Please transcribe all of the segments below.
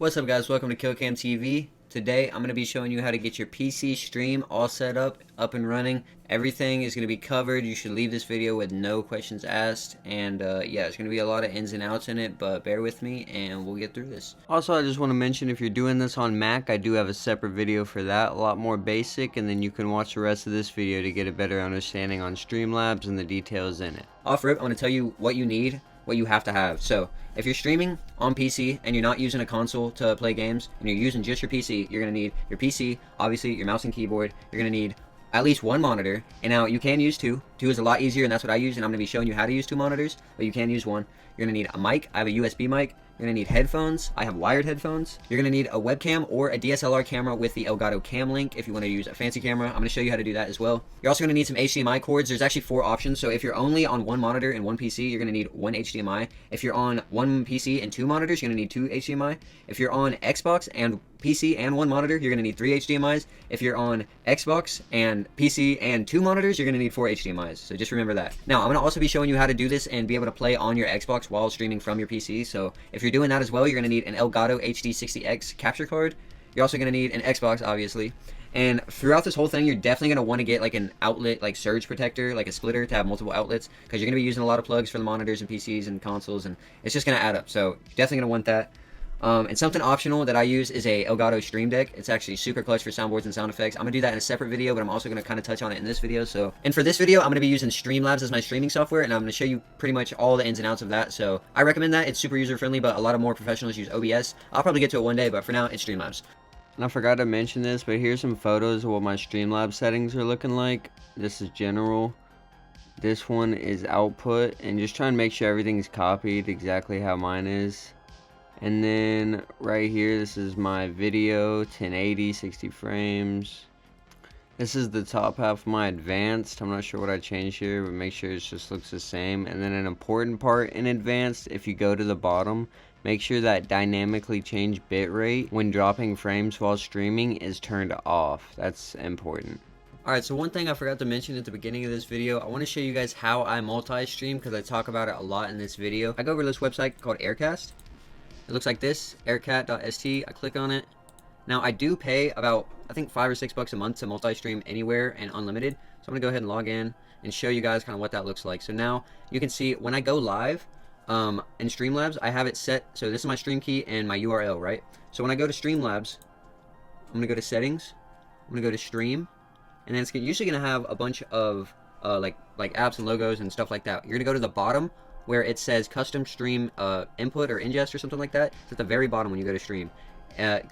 What's up guys, welcome to KILLKAM TV. Today I'm going to be showing you how to get your PC stream all set up and running. Everything is going to be covered. You should leave this video with no questions asked, and yeah, there's going to be a lot of ins and outs in it, but bear with me and we'll get through this. Also, I just want to mention, if you're doing this on Mac, I do have a separate video for that, a lot more basic, and then you can watch the rest of this video to get a better understanding on Streamlabs and the details in it. Off rip, I'm going to tell you what you need, what you have to have. So if you're streaming on PC and you're not using a console to play games and you're using just your PC, you're going to need your PC, obviously your mouse and keyboard. You're going to need at least one monitor, and now you can use two. Two is a lot easier, and that's what I use, and I'm going to be showing you how to use two monitors, but you can use one. You're going to need a mic. I have a USB mic. You're going to need headphones. I have wired headphones. You're going to need a webcam or a DSLR camera with the Elgato cam link if you want to use a fancy camera. I'm going to show you how to do that as well. You're also going to need some HDMI cords. There's actually 4 options. So if you're only on one monitor and one PC, you're going to need one HDMI. If you're on one PC and 2 monitors, you're going to need 2 HDMI. If you're on Xbox and PC and 1 monitor, you're going to need 3 HDMIs. If you're on Xbox and PC and 2 monitors, you're going to need 4 HDMIs. So just remember that. Now, I'm going to also be showing you how to do this and be able to play on your Xbox while streaming from your PC. So if you're doing that as well, you're going to need an Elgato HD60X capture card. You're also going to need an Xbox, obviously. And throughout this whole thing, you're definitely going to want to get like an outlet, like surge protector, like a splitter to have multiple outlets, because you're going to be using a lot of plugs for the monitors and PCs and consoles, and it's just going to add up. So you're definitely going to want that. And something optional that I use is a Elgato Stream Deck. It's actually super clutch for soundboards and sound effects. I'm going to do that in a separate video, but I'm also going to kind of touch on it in this video. And for this video, I'm going to be using Streamlabs as my streaming software, and I'm going to show you pretty much all the ins and outs of that. So I recommend that. It's super user-friendly, but a lot of more professionals use OBS. I'll probably get to it one day, but for now, it's Streamlabs. And I forgot to mention this, but here's some photos of what my Streamlabs settings are looking like. This is general. This one is output, and just trying to make sure everything's copied exactly how mine is. And then right here, this is my video, 1080, 60 frames. This is the top half of my advanced. I'm not sure what I changed here, but make sure it just looks the same. And then an important part in advanced, if you go to the bottom, make sure that dynamically change bitrate when dropping frames while streaming is turned off. That's important. Alright, so one thing I forgot to mention at the beginning of this video, I want to show you guys how I multi-stream, because I talk about it a lot in this video. I go over to this website called Aircast. It looks like this, aircat.st. I click on it. Now I do pay about, I think, $5 or $6 a month to multi-stream anywhere and unlimited. So I'm gonna go ahead and log in and show you guys kind of what that looks like. So now you can see when I go live in Streamlabs, I have it set. So this is my stream key and my URL, right? So when I go to Streamlabs, I'm gonna go to settings. I'm gonna go to stream, and then it's usually gonna have a bunch of like apps and logos and stuff like that. You're gonna go to the bottom where it says custom stream input or ingest or something like that. It's at the very bottom when you go to stream.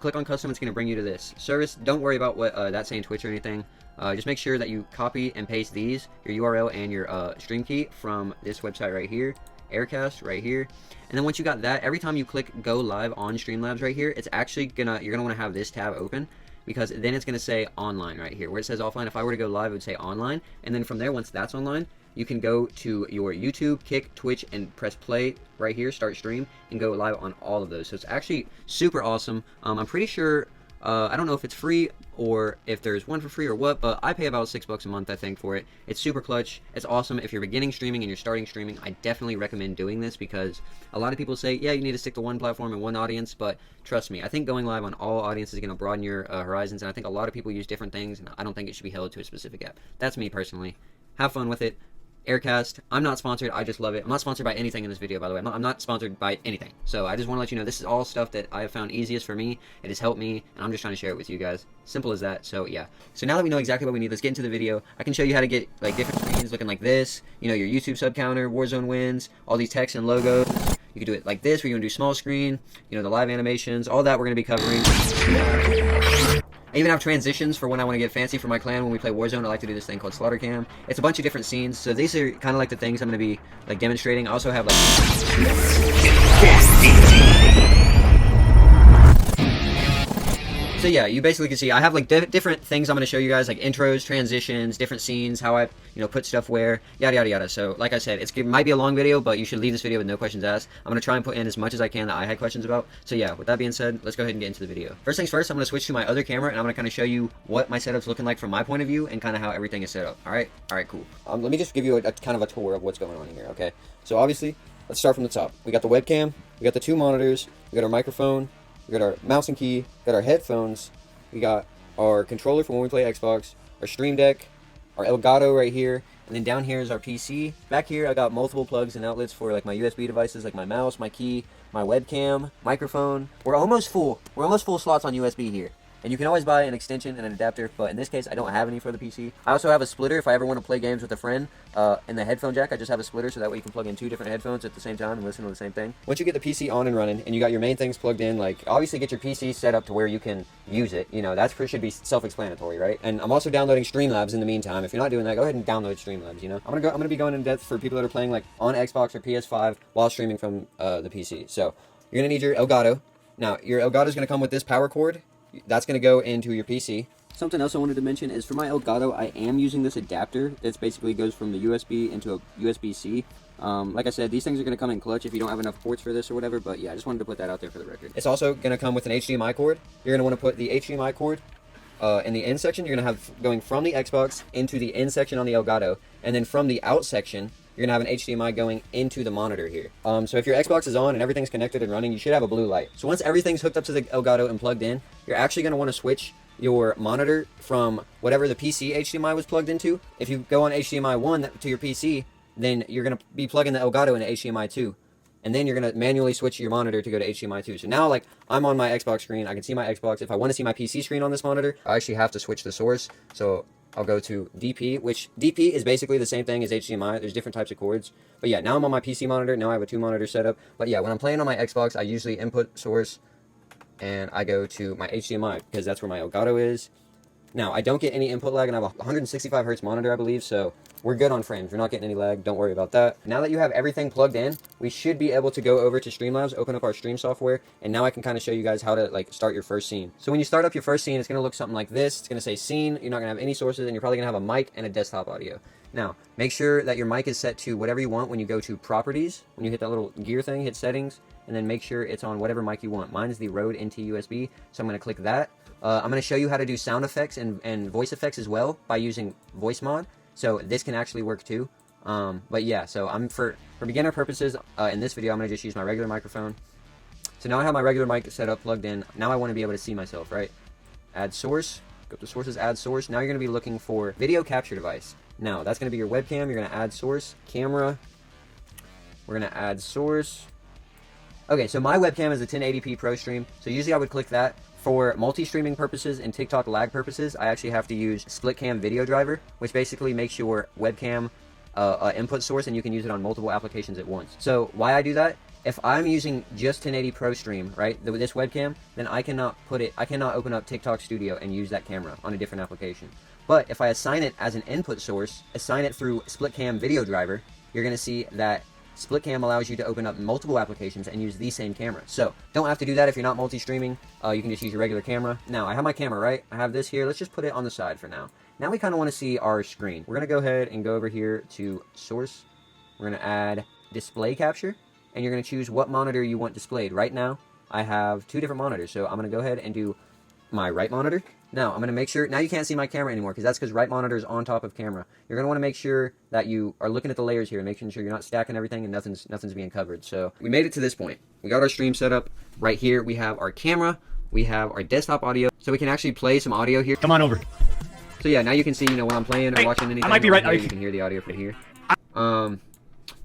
Click on custom, it's going to bring you to this service. Don't worry about what that's saying Twitch or anything. Just make sure that you copy and paste these, your URL and your stream key, from this website right here, Aircast right here. And then once you got that, every time you click go live on Streamlabs right here, it's actually you're gonna want to have this tab open, because then it's going to say online right here. Where it says offline, if I were to go live, it would say online. And then from there, once that's online, you can go to your YouTube, Kick, Twitch, and press play right here, start stream, and go live on all of those. So it's actually super awesome. I'm pretty sure, I don't know if it's free or if there's one for free or what, but I pay about $6 a month, I think, for it. It's super clutch. It's awesome. If you're beginning streaming and you're starting streaming, I definitely recommend doing this, because a lot of people say, yeah, you need to stick to one platform and one audience, but trust me, I think going live on all audiences is going to broaden your horizons, and I think a lot of people use different things, and I don't think it should be held to a specific app. That's me personally. Have fun with it. Aircast. I'm not sponsored. I just love it. I'm not sponsored by anything in this video, by the way. I'm not sponsored by anything. So I just want to let you know, this is all stuff that I have found easiest for me. It has helped me, and I'm just trying to share it with you guys. Simple as that. So yeah. So now that we know exactly what we need, let's get into the video. I can show you how to get like different screens looking like this. You know, your YouTube sub counter, Warzone wins, all these text and logos. You can do it like this, where you want to do small screen. You know, the live animations, all that we're going to be covering. I even have transitions for when I want to get fancy for my clan. When we play Warzone, I like to do this thing called Slaughter Cam. It's a bunch of different scenes, so these are kind of like the things I'm going to be like demonstrating. I also have like... So yeah, you basically can see I have like different things I'm going to show you guys, like intros, transitions, different scenes, how I, put stuff where, yada yada yada. So like I said, it might be a long video, but you should leave this video with no questions asked. I'm going to try and put in as much as I can that I had questions about. So yeah, with that being said, let's go ahead and get into the video. First things first, I'm going to switch to my other camera, and I'm going to kind of show you what my setup's looking like from my point of view and kind of how everything is set up. All right, cool. Let me just give you a kind of a tour of what's going on here. Okay, so obviously, let's start from the top. We got the webcam, we got the 2 monitors, we got our microphone. we got our mouse and key, got our headphones, we got our controller for when we play Xbox, our Stream Deck, our Elgato right here, and then down here is our PC. Back here I got multiple plugs and outlets for like my USB devices, like my mouse, my key, my webcam, microphone. We're almost full slots on USB here. And you can always buy an extension and an adapter, but in this case, I don't have any for the PC. I also have a splitter if I ever want to play games with a friend. And the headphone jack, I just have a splitter, so that way you can plug in 2 different headphones at the same time and listen to the same thing. Once you get the PC on and running, and you got your main things plugged in, like, obviously get your PC set up to where you can use it. You know, that should be self-explanatory, right? And I'm also downloading Streamlabs in the meantime. If you're not doing that, go ahead and download Streamlabs, you know? I'm gonna be going in depth for people that are playing, like, on Xbox or PS5 while streaming from the PC. So, you're gonna need your Elgato. Now, your Elgato is gonna come with this power cord. That's going to go into your PC. Something else I wanted to mention is for my Elgato, I am using this adapter. That basically goes from the USB into a USB-C. Like I said, these things are going to come in clutch if you don't have enough ports for this or whatever, but yeah, I just wanted to put that out there for the record. It's also going to come with an HDMI cord. You're going to want to put the HDMI cord in the in section. You're going to have going from the Xbox into the in section on the Elgato, and then from the out section, you're gonna have an HDMI going into the monitor here. So if your Xbox is on and everything's connected and running, you should have a blue light. So once everything's hooked up to the Elgato and plugged in, you're actually gonna want to switch your monitor from whatever the PC HDMI was plugged into. If you go on HDMI 1 to your PC, then you're gonna be plugging the Elgato into HDMI 2. And then you're gonna manually switch your monitor to go to HDMI 2. So now, like, I'm on my Xbox screen, I can see my Xbox. If I want to see my PC screen on this monitor, I actually have to switch the source. So I'll go to DP, which DP is basically the same thing as HDMI. There's different types of cords. But yeah, now I'm on my PC monitor. Now I have a 2-monitor setup. But yeah, when I'm playing on my Xbox, I usually input source and I go to my HDMI because that's where my Elgato is. Now, I don't get any input lag, and I have a 165 hertz monitor, I believe, so we're good on frames. We're not getting any lag. Don't worry about that. Now that you have everything plugged in, we should be able to go over to Streamlabs, open up our stream software, and now I can kind of show you guys how to, like, start your first scene. So when you start up your first scene, it's going to look something like this. It's going to say scene. You're not going to have any sources, and you're probably going to have a mic and a desktop audio. Now, make sure that your mic is set to whatever you want when you go to properties. When you hit that little gear thing, hit settings, and then make sure it's on whatever mic you want. Mine is the Rode NT USB, so I'm going to click that. I'm going to show you how to do sound effects and voice effects as well by using voice mod. So this can actually work too. But yeah, so for beginner purposes, in this video, I'm going to just use my regular microphone. So now I have my regular mic set up, plugged in. Now I want to be able to see myself, right? Add source. Go to sources, add source. Now you're going to be looking for video capture device. Now that's going to be your webcam. You're going to add source, camera. We're going to add source. Okay, so my webcam is a 1080p Pro Stream. So usually I would click that. For multi-streaming purposes and TikTok lag purposes, I actually have to use split cam video driver, which basically makes your webcam input source, and you can use it on multiple applications at once. So why I do that? If I'm using just 1080 Pro Stream, right, this webcam, then I cannot open up TikTok Studio and use that camera on a different application. But if I assign it as an input source, assign it through split cam video driver, you're going to see that split cam allows you to open up multiple applications and use the same camera. So don't have to do that if you're not multi-streaming. You can just use your regular camera. Now I have my camera, right? I have this here. Let's just put it on the side for now. Now we kind of want to see our screen. We're going to go ahead and go over here to source. We're going to add display capture, and you're going to choose what monitor you want displayed. Right now I have 2 different monitors, so I'm going to go ahead and do my right monitor. Now I'm going to make sure, now you can't see my camera anymore because that's because right monitor is on top of camera. You're going to want to make sure that you are looking at the layers here and making sure you're not stacking everything and nothing's being covered. So we made it to this point. We got our stream set up. Right here we have our camera, we have our desktop audio, so we can actually play some audio here. Come on over. So yeah, now you can see, you know, when I'm playing or watching anything, I might be right. Here, you can hear the audio from here.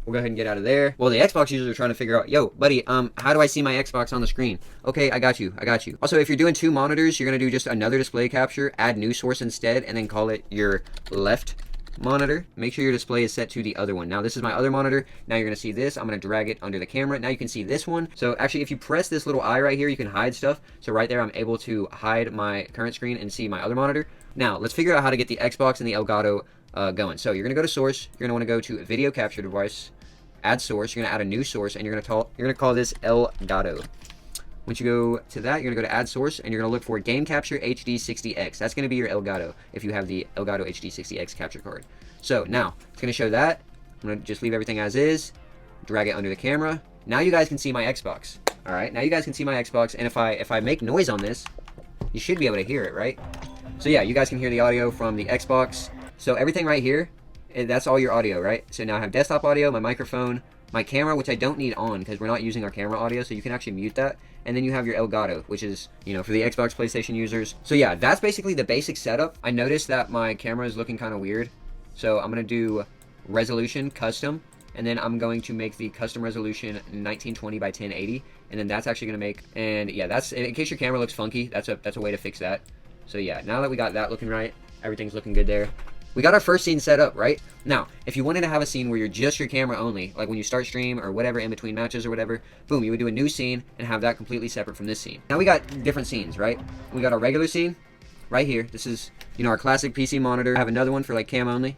We'll go ahead and get out of there. Well, the Xbox users are trying to figure out, yo, buddy, how do I see my Xbox on the screen? Okay, I got you. Also, if you're doing 2 monitors, you're going to do just another display capture, add new source instead, and then call it your left monitor. Make sure your display is set to the other one. Now, this is my other monitor. Now you're going to see this. I'm going to drag it under the camera. Now you can see this one. So actually, if you press this little eye right here, you can hide stuff. So right there, I'm able to hide my current screen and see my other monitor. Now, let's figure out how to get the Xbox and the Elgato going. So you're going to go to source. You're going to want to go to video capture device. Add source. You're going to add a new source, and you're going to call this Elgato. Once you go to that, you're going to go to add source, and you're going to look for Game Capture HD60X. That's going to be your Elgato if you have the Elgato HD60X capture card. So now it's going to show that. I'm going to just leave everything as is, drag it under the camera. Now you guys can see my Xbox. All right, now you guys can see my Xbox, and if I make noise on this, you should be able to hear it, right? So yeah, you guys can hear the audio from the Xbox. So everything right here, that's all your audio, right? So now I have desktop audio, my microphone, my camera, which I don't need on because we're not using our camera audio, so you can actually mute that. And then you have your Elgato, which is, you know, for the Xbox, PlayStation users. So yeah, that's basically the basic setup. I noticed that my camera is looking kind of weird, so I'm going to do resolution, custom, and then I'm going to make the custom resolution 1920 by 1080, and then that's actually going to make, and yeah, that's, in case your camera looks funky, that's a way to fix that. So yeah, now that we got that looking right, everything's looking good there. We got our first scene set up, right? Now, if you wanted to have a scene where you're just your camera only, like when you start stream or whatever, in between matches or whatever, boom, you would do a new scene and have that completely separate from this scene. Now we got different scenes, right? We got our regular scene right here. This is, you know, our classic PC monitor. I have another one for like cam only,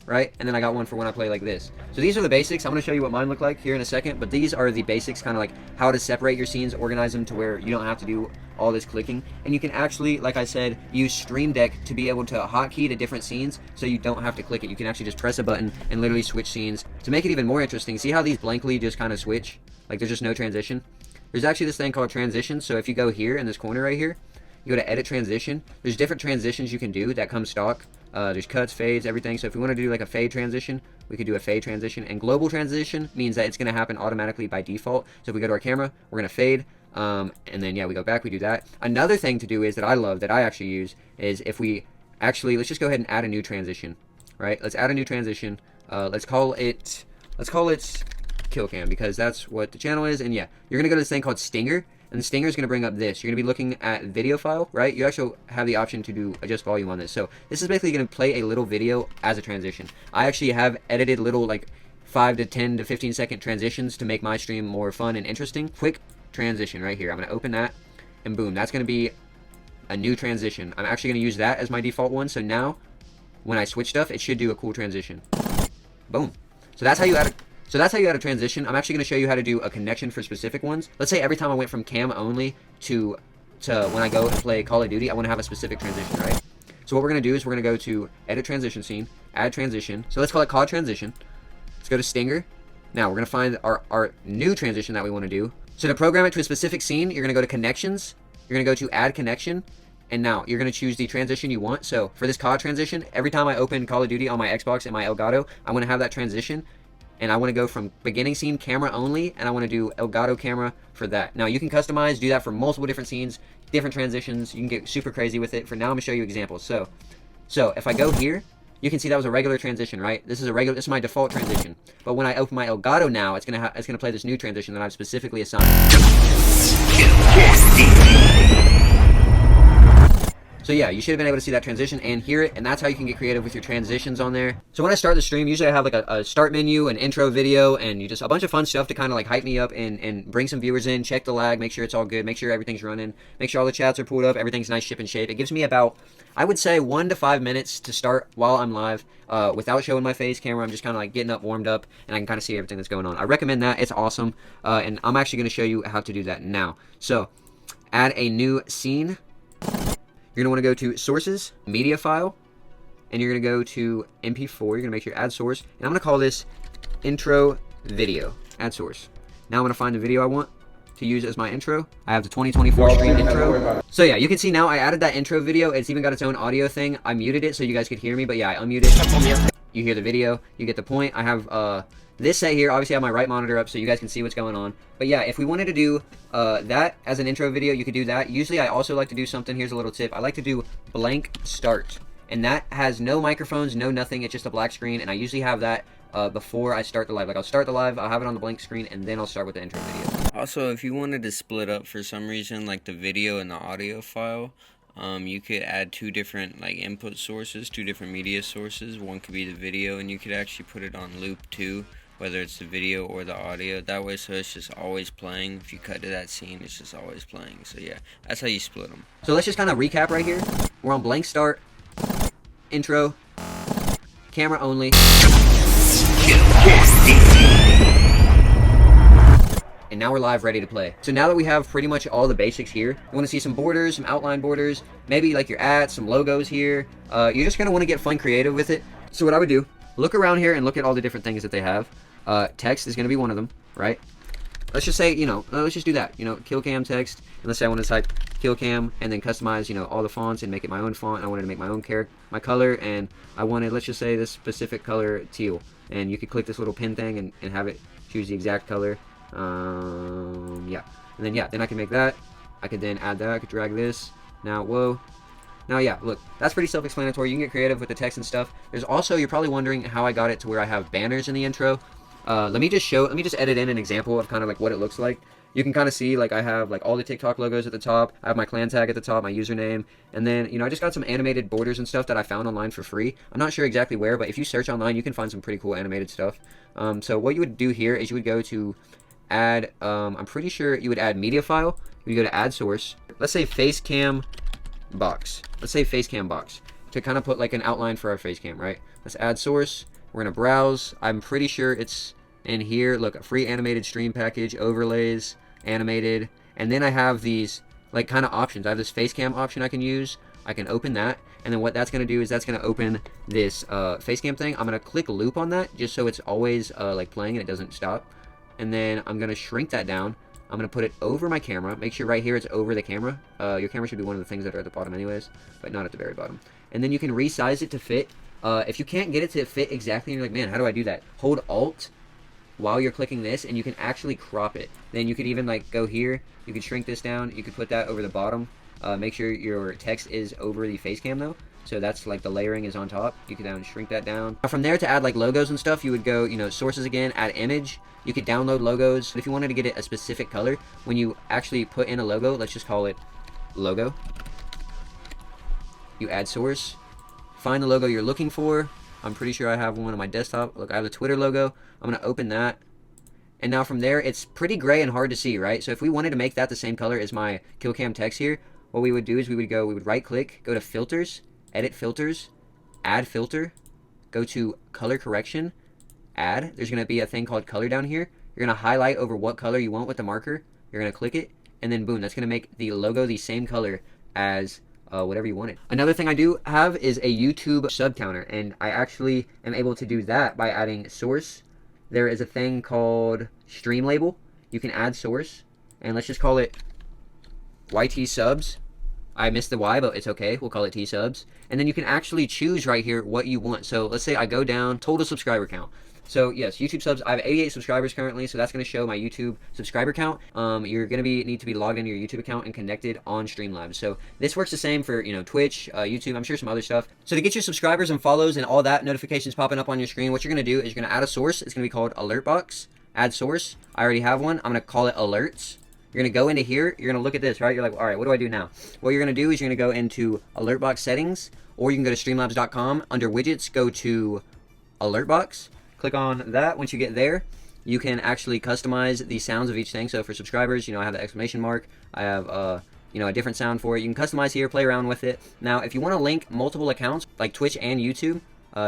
right? And then I got one for when I play like this. So these are the basics. I'm going to show you what mine look like here in a second, but these are the basics, kind of like how to separate your scenes, organize them to where you don't have to do all this clicking. And you can actually, like I said, use Stream Deck to be able to hotkey to different scenes so you don't have to click it. You can actually just press a button and literally switch scenes. To make it even more interesting, see how these blankly just kind of switch? Like there's just no transition? There's actually this thing called transition. So if you go here in this corner right here, you go to edit transition. There's different transitions you can do that come stock. There's cuts, fades, everything. So if we want to do like a fade transition, we could do a fade transition. And global transition means that it's going to happen automatically by default. So if we go to our camera, we're going to fade. And then, yeah, we go back, we do that. Another thing to do is that I love, that I actually use, is if we actually, let's just go ahead and add a new transition, right? Let's add a new transition. Let's call it KILLKAM, because that's what the channel is. And yeah, you're going to go to this thing called Stinger. And the Stinger is going to bring up this. You're going to be looking at video file, right? You actually have the option to do adjust volume on this. So this is basically going to play a little video as a transition. I actually have edited little like 5 to 10 to 15 second transitions to make my stream more fun and interesting. Quick transition right here. I'm going to open that, and boom, that's going to be a new transition. I'm actually going to use that as my default one. So now when I switch stuff, it should do a cool transition. Boom. So that's how you add it. So that's how you add a transition. I'm actually going to show you how to do a connection for specific ones. Let's say every time I went from cam only to when I go and play Call of Duty, I want to have a specific transition, right? So what we're going to do is we're going to go to edit transition scene, add transition. So let's call it COD transition. Let's go to Stinger. Now we're going to find our new transition that we want to do. So to program it to a specific scene, you're going to go to connections. You're going to go to add connection. And now you're going to choose the transition you want. So for this COD transition, every time I open Call of Duty on my Xbox and my Elgato, I want to have that transition. And I want to go from beginning scene camera only, and I want to do Elgato camera for that. Now you can customize, do that for multiple different scenes, different transitions. You can get super crazy with it. For now, I'm gonna show you examples. So if I go here, you can see that was a regular transition, right? This is my default transition. But when I open my Elgato now, it's gonna play this new transition that I've specifically assigned. So yeah, you should have been able to see that transition and hear it, and that's how you can get creative with your transitions on there. So when I start the stream, usually I have like a start menu, an intro video, and you just a bunch of fun stuff to kind of like hype me up and bring some viewers in, check the lag, make sure it's all good, make sure everything's running, make sure all the chats are pulled up, everything's nice, ship and shape. It gives me about, I would say, 1 to 5 minutes to start while I'm live, without showing my face camera. I'm just kind of like getting up, warmed up, and I can kind of see everything that's going on. I recommend that. It's awesome, and I'm actually going to show you how to do that now. So add a new scene. You're going to want to go to Sources, Media File, and you're going to go to MP4. You're going to make sure Add Source, and I'm going to call this Intro Video. Add Source. Now I'm going to find the video I want to use as my intro. I have the 2024 stream intro. So yeah, you can see now I added that intro video. It's even got its own audio thing. I muted it so you guys could hear me, but yeah, I unmuted it. You hear the video. You get the point. I have this set here. Obviously I have my right monitor up so you guys can see what's going on. But yeah, if we wanted to do that as an intro video, you could do that. Usually I also like to do something. Here's a little tip. I like to do blank start. And that has no microphones, no nothing. It's just a black screen. And I usually have that before I start the live. Like I'll start the live, I'll have it on the blank screen, and then I'll start with the intro video. Also, if you wanted to split up for some reason, like the video and the audio file, you could add 2 different like input sources, 2 different media sources. One could be the video, and you could actually put it on loop too, whether it's the video or the audio. That way, so it's just always playing. If you cut to that scene, it's just always playing. So yeah, that's how you split them. So let's just kind of recap right here. We're on blank start, intro, camera only, and now we're live, ready to play. So now that we have pretty much all the basics here, you want to see some borders, some outline borders, maybe like your ads, some logos here. You're just going to want to get fun creative with it. So what I would do, look around here and look at all the different things that they have. Text is going to be one of them, right? Let's just say, let's just do that. KILLKAM text. And let's say I want to type KILLKAM and then customize, all the fonts and make it my own font. I wanted to make my own my color, and I wanted, let's just say, this specific color teal. And you could click this little pin thing and have it choose the exact color. Yeah, and then then I can make that. I could then add that. I could drag this. Now, whoa. Now, yeah, look, that's pretty self-explanatory. You can get creative with the text and stuff. There's also, you're probably wondering how I got it to where I have banners in the intro. Let me just edit in an example of kind of like what it looks like. You can kind of see, like, I have like all the TikTok logos at the top. I have my clan tag at the top, my username, and then, you know, I just got some animated borders and stuff that I found online for free. I'm not sure exactly where, but if you search online, you can find some pretty cool animated stuff. So what you would do here is you would go to add, I'm pretty sure you would add media file. You go to add source. Let's say facecam box. Let's say facecam box to kind of put like an outline for our facecam, right? Let's add source. We're gonna browse. I'm pretty sure it's in here. Look, a free animated stream package, overlays, animated, and then I have these like kind of options. I have this facecam option I can use. I can open that, and then what that's gonna do is that's gonna open this facecam thing. I'm gonna click loop on that just so it's always like playing and it doesn't stop. And then I'm gonna shrink that down. I'm going to put it over my camera. Make sure right here it's over the camera. Your camera should be one of the things that are at the bottom anyways, but not at the very bottom. And then you can resize it to fit. If you can't get it to fit exactly and you're like, man, how do I do that? Hold Alt while you're clicking this and you can actually crop it. Then you could even like go here. You could shrink this down. You could put that over the bottom. Make sure your text is over the facecam though. So that's like the layering is on top. You could down shrink that down. From there to add like logos and stuff, you would go, you know, sources again, add image. You could download logos. If you wanted to get it a specific color, when you actually put in a logo, let's just call it logo. You add source. Find the logo you're looking for. I'm pretty sure I have one on my desktop. Look, I have the Twitter logo. I'm going to open that. And now from there, it's pretty gray and hard to see, right? So if we wanted to make that the same color as my KILLKAM text here, what we would do is we would right click, go to filters, edit filters, add filter, go to color correction, add. There's going to be a thing called color down here. You're going to highlight over what color you want with the marker. You're going to click it, and then boom, that's going to make the logo the same color as whatever you wanted. Another thing I do have is a YouTube sub counter, and I actually am able to do that by adding source. There is a thing called Streamlabs. You can add source, and let's just call it YT subs. I missed the Y, but it's okay. We'll call it T subs. And then you can actually choose right here what you want. So let's say I go down total subscriber count. So yes, YouTube subs, I have 88 subscribers currently, so that's going to show my YouTube subscriber count. You're going to need to be logged into your YouTube account and connected on Streamlabs. So this works the same for, you know, Twitch, YouTube, I'm sure some other stuff. So to get your subscribers and follows and all that notifications popping up on your screen, what you're going to do is you're going to add a source. It's going to be called Alert Box. Add source. I already have one. I'm going to call it Alerts. You're going to go into here. You're going to look at this, right? You're like, all right, what do I do now? What you're going to do is you're going to go into Alert Box settings, or you can go to streamlabs.com. Under widgets, go to Alert Box. Click on that. Once you get there, you can actually customize the sounds of each thing. So for subscribers, you know, I have the exclamation mark. I have, you know, a different sound for it. You can customize here, play around with it. Now, if you want to link multiple accounts, like Twitch and YouTube,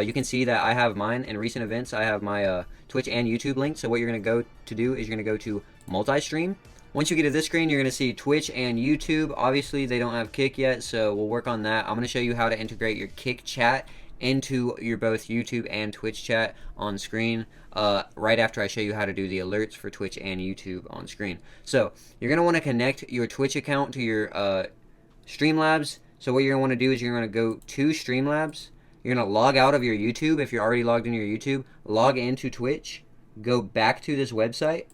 you can see that I have mine in recent events. I have my Twitch and YouTube linked. So what you're going to go to do is you're going to go to Multistream. Once you get to this screen, you're going to see Twitch and YouTube. Obviously, they don't have Kick yet, so we'll work on that. I'm going to show you how to integrate your Kick chat into your both YouTube and Twitch chat on screen right after I show you how to do the alerts for Twitch and YouTube on screen. So you're going to want to connect your Twitch account to your Streamlabs. So what you're going to want to do is you're going to go to Streamlabs. You're going to log out of your YouTube. If you're already logged into your YouTube, log into Twitch. Go back to this website.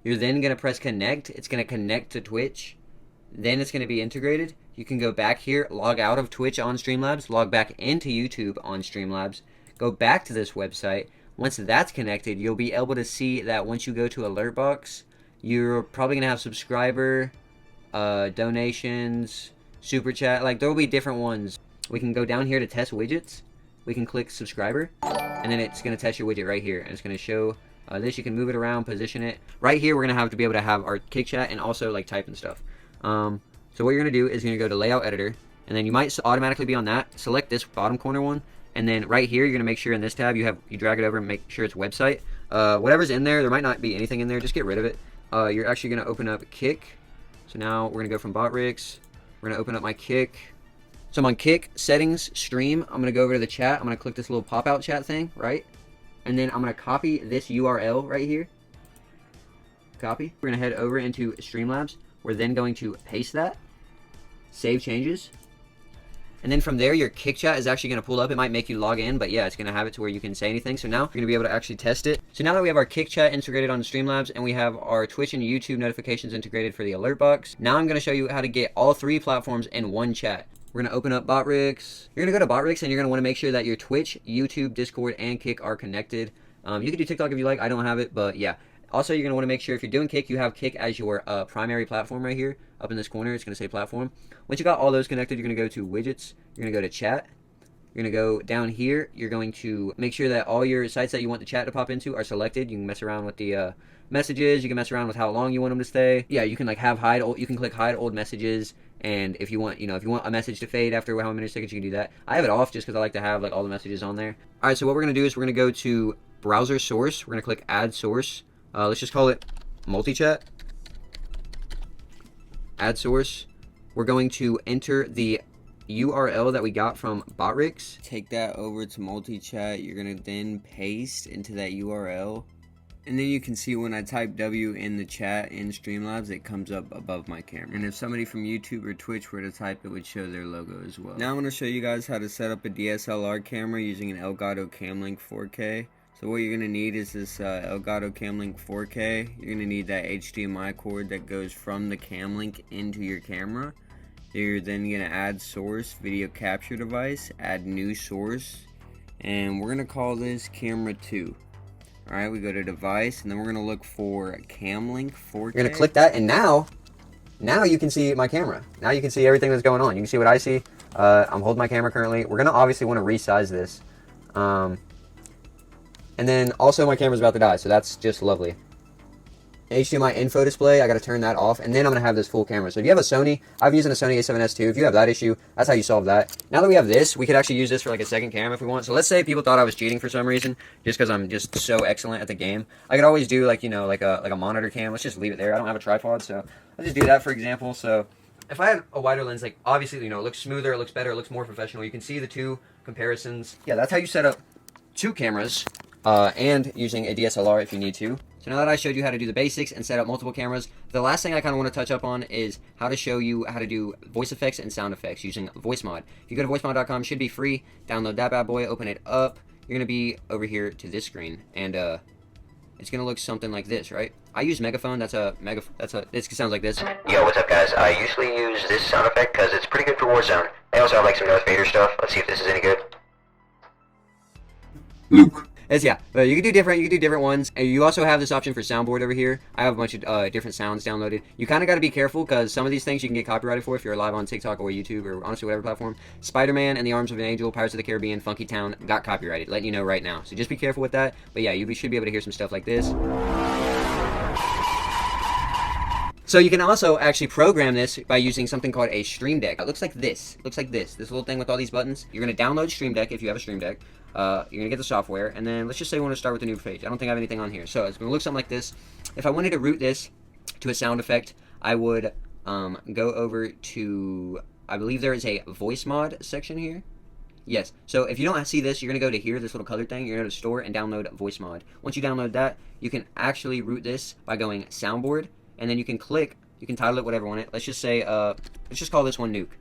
You're then going to press connect. It's going to connect to Twitch. Then it's going to be integrated. You can go back here, log out of Twitch on Streamlabs, log back into YouTube on Streamlabs, go back to this website. Once that's connected, you'll be able to see that once you go to Alert Box, you're probably going to have subscriber, donations, super chat. Like, there will be different ones. We can go down here to test widgets. We can click subscriber, and then it's going to test your widget right here, and it's going to show this. You can move it around, position it. Right here, we're going to have to be able to have our Kick chat and also like type and stuff. So what you're going to do is you're going to go to Layout Editor, and then you might automatically be on that. Select this bottom corner one, and then right here, you're going to make sure in this tab you drag it over and make sure it's website. Whatever's in there might not be anything in there. Just get rid of it. You're actually going to open up Kick. So now we're going to go from Bot Rigs. We're going to open up my Kick. So I'm on Kick, Settings, Stream. I'm going to go over to the chat. I'm going to click this little pop-out chat thing, right? And then I'm going to copy this URL right here. Copy. We're going to head over into Streamlabs. We're then going to paste that, save changes, And then from there, your kick chat is actually going to pull up. It might make you log in, but yeah, it's going to have it to where you can say anything. So now you're going to be able to actually test it. So now that we have our kick chat integrated on Streamlabs and we have our Twitch and YouTube notifications integrated for the alert box, now I'm going to show you how to get all 3 platforms in one chat. We're going to open up Botrix. You're going to go to Botrix and you're going to want to make sure that your Twitch, YouTube, Discord, and Kick are connected. You can do TikTok if you like. I don't have it, but yeah. Also, you're going to want to make sure if you're doing Kick, you have Kick as your primary platform right here. Up in this corner, it's going to say platform. Once you got all those connected, you're going to go to widgets. You're going to go to chat. You're going to go down here. You're going to make sure that all your sites that you want the chat to pop into are selected. You can mess around with the messages. You can mess around with how long you want them to stay. Yeah, you can like have hide. You can click hide old messages. And if you want, if you want a message to fade after how many seconds, you can do that. I have it off just because I like to have like all the messages on there. All right, so what we're going to do is we're going to go to browser source. We're going to click add source. Let's just call it multi-chat. Add source. We're going to enter the URL that we got from Botrix. Take that over to multi-chat. You're going to then paste into that URL. And then you can see when I type W in the chat in Streamlabs, it comes up above my camera. And if somebody from YouTube or Twitch were to type, it would show their logo as well. Now I'm going to show you guys how to set up a DSLR camera using an Elgato Camlink 4K. So what you're going to need is this Elgato Camlink 4K. You're going to need that HDMI cord that goes from the Camlink into your camera. You're then going to add source, video capture device, add new source, and we're going to call this camera 2. Alright, we go to device, and then we're going to look for Camlink 4K. You're going to click that, and now you can see my camera. Now you can see everything that's going on. You can see what I see. I'm holding my camera currently. We're going to obviously want to resize this. And then also my camera's about to die, so that's just lovely. HDMI info display, I got to turn that off, and then I'm going to have this full camera. So if you have a Sony, I'm using a Sony A7S II. If you have that issue, that's how you solve that. Now that we have this, we could actually use this for like a second camera if we want. So let's say people thought I was cheating for some reason, just because I'm just so excellent at the game. I could always do like, like a monitor cam. Let's just leave it there. I don't have a tripod, so I'll just do that for example. So if I had a wider lens, like obviously, it looks smoother, it looks better, it looks more professional. You can see the 2 comparisons. Yeah, that's how you set up 2 cameras. And using a DSLR if you need to. So now that I showed you how to do the basics and set up multiple cameras, the last thing I kind of want to touch up on is how to show you how to do voice effects and sound effects using VoiceMod. If you go to voicemod.com, it should be free. Download that bad boy, open it up. You're going to be over here to this screen, and it's going to look something like this, right? I use Megaphone. This sounds like this. Yo, what's up guys? I usually use this sound effect because it's pretty good for Warzone. I also have like some Darth Vader stuff. Let's see if this is any good. Luke. Yeah, but you can do different ones. And you also have this option for soundboard over here. I have a bunch of different sounds downloaded. You kind of got to be careful because some of these things you can get copyrighted for if you're live on TikTok or YouTube or honestly whatever platform. Spider-Man and the Arms of an Angel, Pirates of the Caribbean, Funky Town got copyrighted. Letting you know right now. So just be careful with that. But yeah, you should be able to hear some stuff like this. So you can also actually program this by using something called a Stream Deck. It looks like this. This little thing with all these buttons. You're going to download Stream Deck if you have a Stream Deck. You're going to get the software, and then let's just say we want to start with a new page. I don't think I have anything on here. So it's going to look something like this. If I wanted to route this to a sound effect, I would go over to, I believe there is a voice mod section here. Yes. So if you don't see this, you're going to go to here, this little colored thing. You're going to go to store and download voice mod. Once you download that, you can actually route this by going soundboard, and then you can title it whatever you want it. Let's just say, let's just call this one Nuke.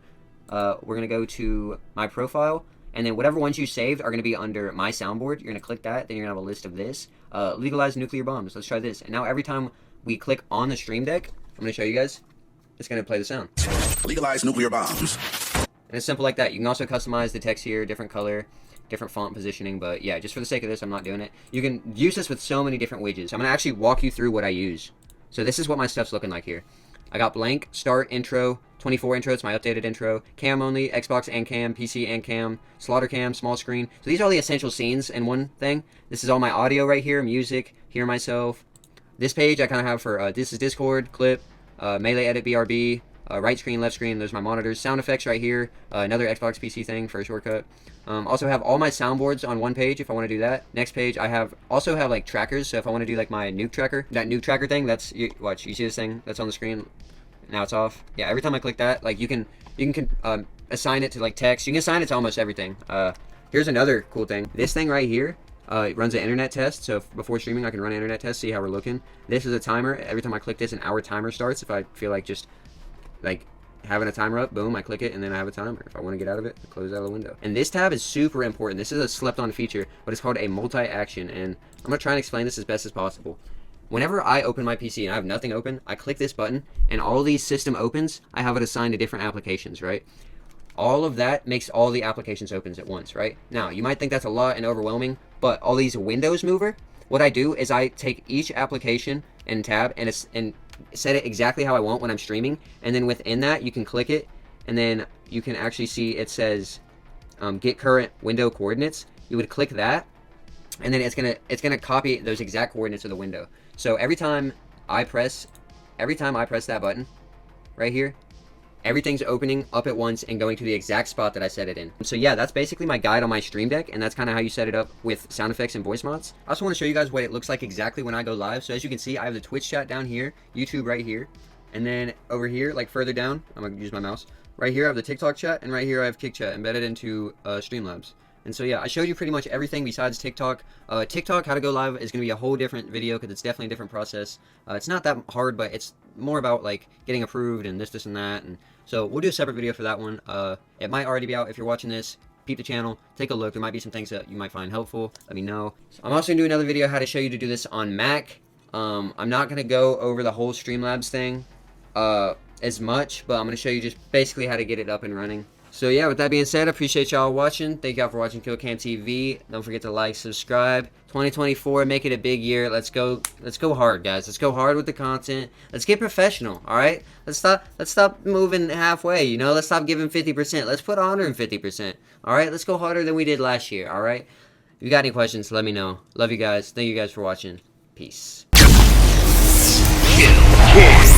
We're going to go to my profile. And then whatever ones you saved are going to be under my soundboard. You're going to click that. Then you're going to have a list of this. Legalize nuclear bombs. Let's try this. And now every time we click on the Stream Deck, I'm going to show you guys. It's going to play the sound. Legalize nuclear bombs. And it's simple like that. You can also customize the text here, different color, different font positioning. But yeah, just for the sake of this, I'm not doing it. You can use this with so many different widgets. I'm going to actually walk you through what I use. So this is what my stuff's looking like here. I got blank, start, intro, 24 intro, it's my updated intro, cam only, Xbox and cam, PC and cam, slaughter cam, small screen. So these are all the essential scenes in one thing. This is all my audio right here, music, hear myself. This page I kind of have for, this is Discord, clip, melee edit BRB, right screen, left screen, there's my monitors, sound effects right here, another Xbox PC thing for a shortcut. Also have all my soundboards on one page if I want to do that. Next page I also have like trackers, so if I want to do like my nuke tracker, that nuke tracker thing, that's, watch, you see this thing that's on the screen? Now it's off. Yeah, every time I click that, like you can assign it to like text. You can assign it to almost everything. Here's another cool thing. This thing right here, it runs an internet test. So before streaming, I can run an internet test, see how we're looking. This is a timer. Every time I click this, an hour timer starts. If I feel like just like having a timer up, boom, I click it, and then I have a timer. If I want to get out of it, I close out of the window. And this tab is super important. This is a slept-on feature, but it's called a multi-action, and I'm going to try and explain this as best as possible. Whenever I open my PC and I have nothing open, I click this button, and all these system opens, I have it assigned to different applications, right? All of that makes all the applications opens at once, right? Now, you might think that's a lot and overwhelming, but all these windows mover, what I do is I take each application and tab and set it exactly how I want when I'm streaming, and then within that, you can click it, and then you can actually see it says get current window coordinates. You would click that, and then it's gonna copy those exact coordinates of the window. So every time I press that button right here, everything's opening up at once and going to the exact spot that I set it in. So yeah, that's basically my guide on my Stream Deck, and that's kind of how you set it up with sound effects and voice mods. I also want to show you guys what it looks like exactly when I go live. So as you can see, I have the Twitch chat down here, YouTube right here, and then over here, like further down, I'm gonna use my mouse. Right here I have the TikTok chat, and right here I have Kick Chat embedded into Streamlabs. And so yeah, I showed you pretty much everything besides TikTok. TikTok, how to go live, is going to be a whole different video because it's definitely a different process. It's not that hard, but it's more about like getting approved and this and that. And so we'll do a separate video for that one. It might already be out if you're watching this. Peep the channel, take a look. There might be some things that you might find helpful. Let me know. So I'm also going to do another video how to show you to do this on Mac. I'm not going to go over the whole Streamlabs thing as much, but I'm going to show you just basically how to get it up and running. So yeah, with that being said, I appreciate y'all watching. Thank y'all for watching KILLKAM TV. Don't forget to like, subscribe. 2024, make it a big year. Let's go hard, guys. Let's go hard with the content. Let's get professional, all right? Let's stop moving halfway, you know? Let's stop giving 50%. Let's put 150%. All right? Let's go harder than we did last year, all right? If you got any questions, let me know. Love you guys. Thank you guys for watching. Peace. Kill.